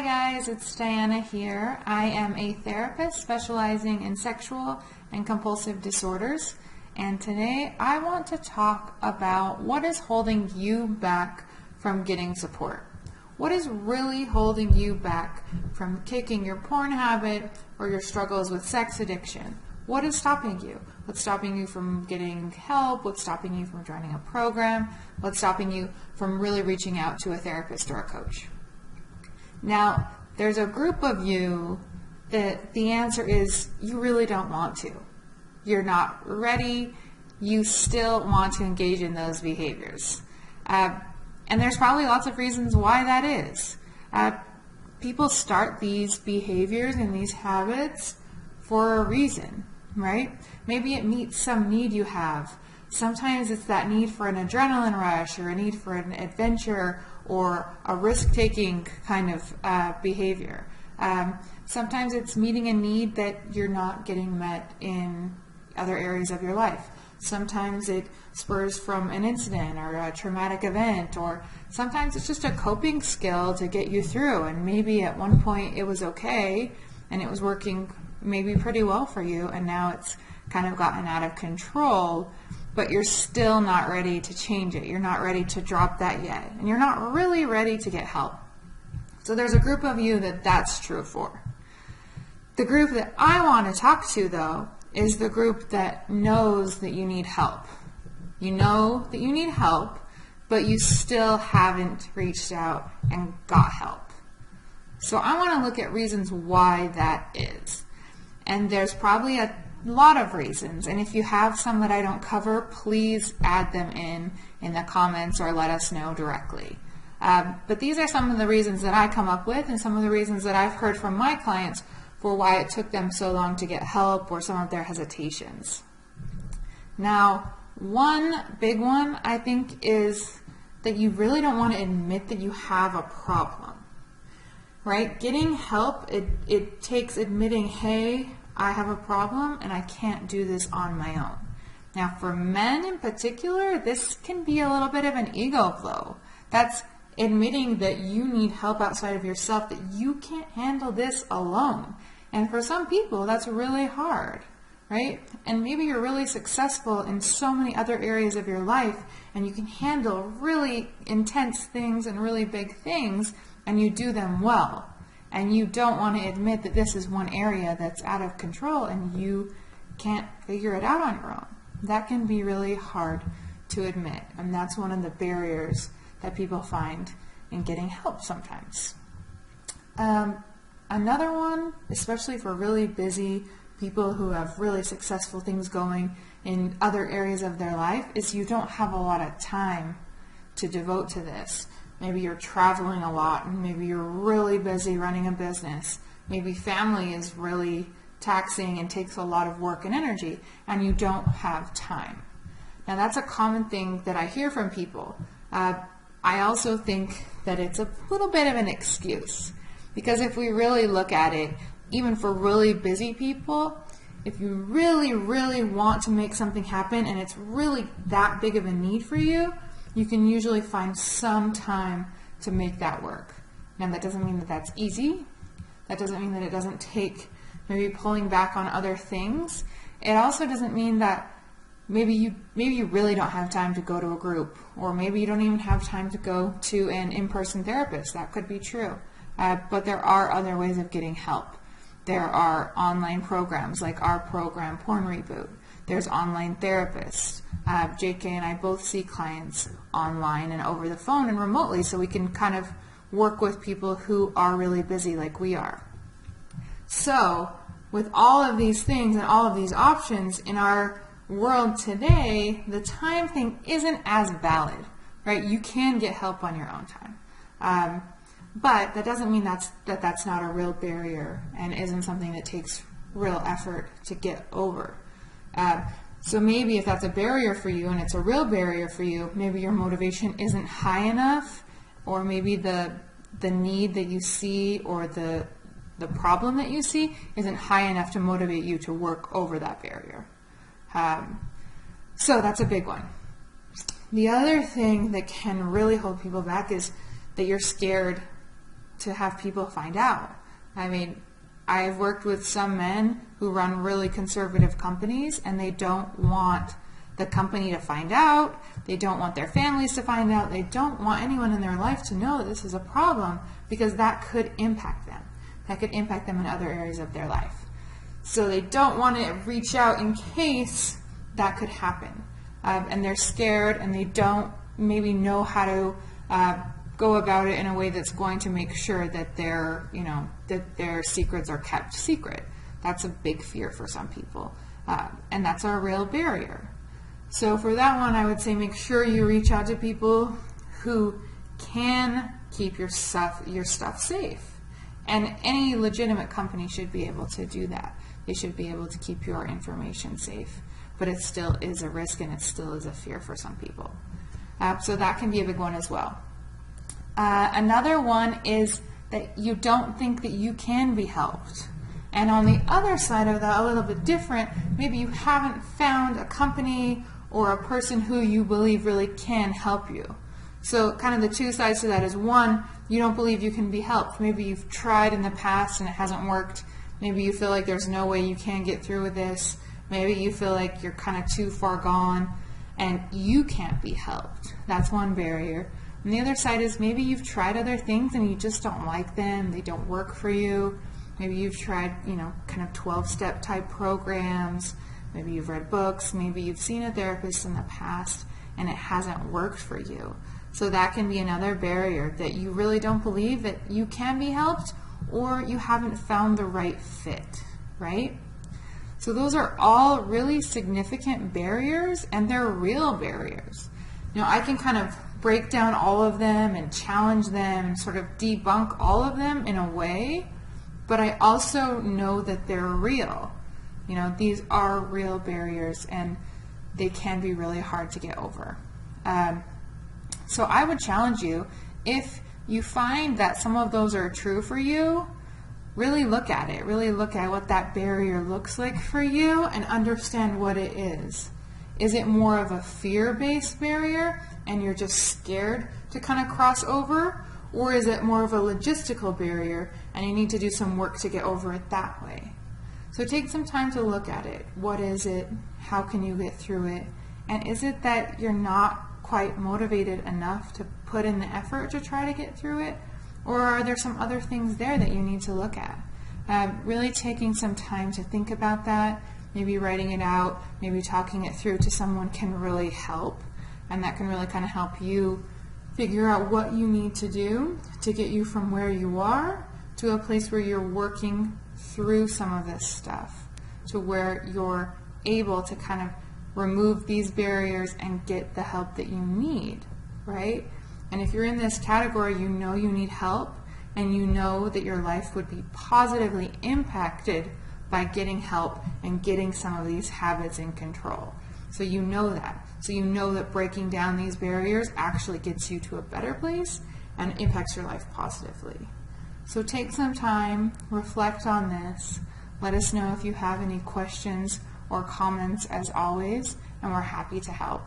Hi guys, it's Diana here. I am a therapist specializing in sexual and compulsive disorders, and today I want to talk about what is holding you back from getting support. What is really holding you back from kicking your porn habit or your struggles with sex addiction? What is stopping you? What's stopping you from getting help? What's stopping you from joining a program? What's stopping you from really reaching out to a therapist or a coach? Now, there's a group of you that the answer is you really don't want to. You're not ready. You still want to engage in those behaviors. And there's probably lots of reasons why that is. People start these behaviors and these habits for a reason, right? Maybe it meets some need you have. Sometimes it's that need for an adrenaline rush or a need for an adventure or a risk-taking kind of behavior. Sometimes it's meeting a need that you're not getting met in other areas of your life. Sometimes it spurs from an incident or a traumatic event, or sometimes it's just a coping skill to get you through, and maybe at one point it was okay and it was working maybe pretty well for you, and now it's kind of gotten out of control, but you're still not ready to change it. You're not ready to drop that yet, and you're not really ready to get help. So there's a group of you that that's true for. The group that I want to talk to, though, is the group that knows that you need help. You know that you need help, but you still haven't reached out and got help. So I want to look at reasons why that is. And there's probably a lot of reasons, and if you have some that I don't cover, please add them in the comments or let us know directly. But these are some of the reasons that I come up with, and some of the reasons that I've heard from my clients for why it took them so long to get help, or some of their hesitations. Now, one big one I think is that you really don't want to admit that you have a problem, right? Getting help, it takes admitting, hey, I have a problem and I can't do this on my own. Now, for men in particular, this can be a little bit of an ego blow. That's admitting that you need help outside of yourself, that you can't handle this alone. And for some people, that's really hard, right? And maybe you're really successful in so many other areas of your life, and you can handle really intense things and really big things, and you do them well. And you don't want to admit that this is one area that's out of control and you can't figure it out on your own. That can be really hard to admit, and that's one of the barriers that people find in getting help sometimes. Another one, especially for really busy people who have really successful things going in other areas of their life, is you don't have a lot of time to devote to this. Maybe you're traveling a lot, and maybe you're really busy running a business. Maybe family is really taxing and takes a lot of work and energy, and you don't have time. Now, that's a common thing that I hear from people. I also think that it's a little bit of an excuse, because if we really look at it, even for really busy people, if you really, really want to make something happen and it's really that big of a need for you, you can usually find some time to make that work. Now, that doesn't mean that that's easy. That doesn't mean that it doesn't take maybe pulling back on other things. It also doesn't mean that maybe you really don't have time to go to a group, or maybe you don't even have time to go to an in-person therapist. That could be true. But there are other ways of getting help. There are online programs like our program, PornReboot. There's online therapists. JK and I both see clients online and over the phone and remotely, so we can kind of work with people who are really busy like we are. So with all of these things and all of these options in our world today, the time thing isn't as valid, right? You can get help on your own time. But that doesn't mean that's not a real barrier and isn't something that takes real effort to get over. So maybe if that's a barrier for you and it's a real barrier for you, maybe your motivation isn't high enough, or maybe the need that you see or the problem that you see isn't high enough to motivate you to work over that barrier. So that's a big one. The other thing that can really hold people back is that you're scared to have people find out. I mean, I've worked with some men who run really conservative companies, and they don't want the company to find out. They don't want their families to find out. They don't want anyone in their life to know that this is a problem, because that could impact them. That could impact them in other areas of their life. So they don't want to reach out in case that could happen. And they're scared, and they don't maybe know how to go about it in a way that's going to make sure that their secrets are kept secret. That's a big fear for some people, and that's a real barrier. So for that one, I would say make sure you reach out to people who can keep your stuff safe. And any legitimate company should be able to do that. They should be able to keep your information safe. But it still is a risk, and it still is a fear for some people. So that can be a big one as well. Another one is that you don't think that you can be helped. And on the other side of that, a little bit different, maybe you haven't found a company or a person who you believe really can help you. So kind of the two sides to that is, one, you don't believe you can be helped. Maybe you've tried in the past and it hasn't worked. Maybe you feel like there's no way you can get through with this. Maybe you feel like you're kind of too far gone and you can't be helped. That's one barrier. And the other side is maybe you've tried other things and you just don't like them. They don't work for you. Maybe you've tried, kind of 12-step type programs. Maybe you've read books. Maybe you've seen a therapist in the past and it hasn't worked for you. So that can be another barrier, that you really don't believe that you can be helped, or you haven't found the right fit, right? So those are all really significant barriers, and they're real barriers. I can kind of break down all of them and challenge them and sort of debunk all of them in a way, but I also know that they're real. These are real barriers, and they can be really hard to get over. So I would challenge you, if you find that some of those are true for you, really look at it. Really look at what that barrier looks like for you and understand what it is. Is it more of a fear-based barrier and you're just scared to kind of cross over? Or is it more of a logistical barrier and you need to do some work to get over it that way? So take some time to look at it. What is it? How can you get through it? And is it that you're not quite motivated enough to put in the effort to try to get through it? Or are there some other things there that you need to look at? Really taking some time to think about that, maybe writing it out, maybe talking it through to someone can really help. And that can really kind of help you figure out what you need to do to get you from where you are to a place where you're working through some of this stuff, to where you're able to kind of remove these barriers and get the help that you need, right? And if you're in this category, you know you need help, and you know that your life would be positively impacted by getting help and getting some of these habits in control. So you know that. So you know that breaking down these barriers actually gets you to a better place and impacts your life positively. So take some time, reflect on this. Let us know if you have any questions or comments, as always, and we're happy to help.